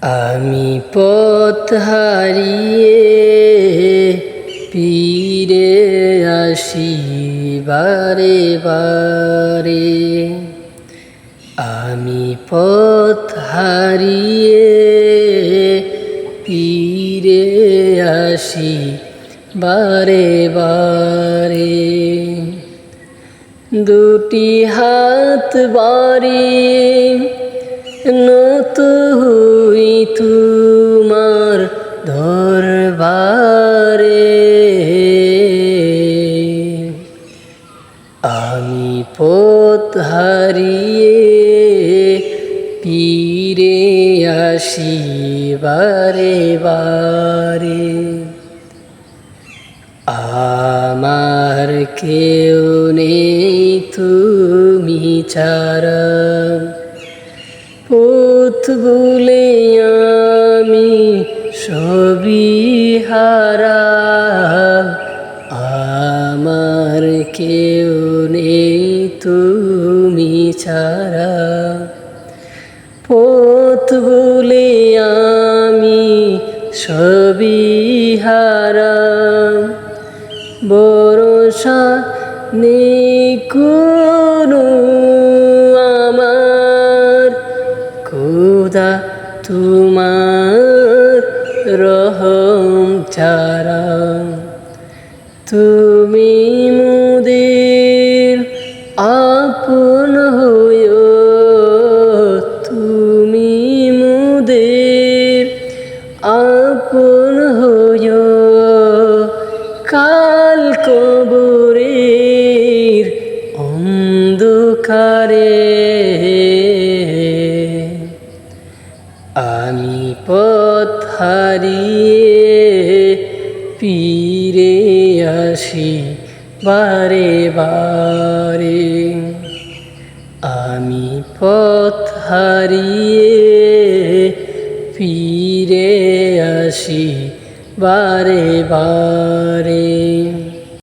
আমি পথ হারিয়ে ফিরে আসি বারে বারে। আমি পথ হারিয়ে ফিরে আসি বারে বারে। দুটি হাত বাড়িয়ে নত হই তোমার দরবারে। আমি পথ হারিয়ে ফিরে আসি বারে বারে। আমার কেউ নেই তুমি ছাড়া, পথ ভুলে আমি সবই হারা। আমার কেউ নেই তুমি ছাড়া, পথ ভুলে আমি সবই হারা। ভরসা নেই কোনো আমার, খোদা তোমার রহম ছাড়া। তুমি মোদের আপন হইও, তুমি মোদের আপন হইও। কাল কবরের অন্ধকারে আমি পথ হারিয়ে ফিরে আসি বারে বারে। আমি পথ হারিয়ে ফিরে আসি বারে বারে।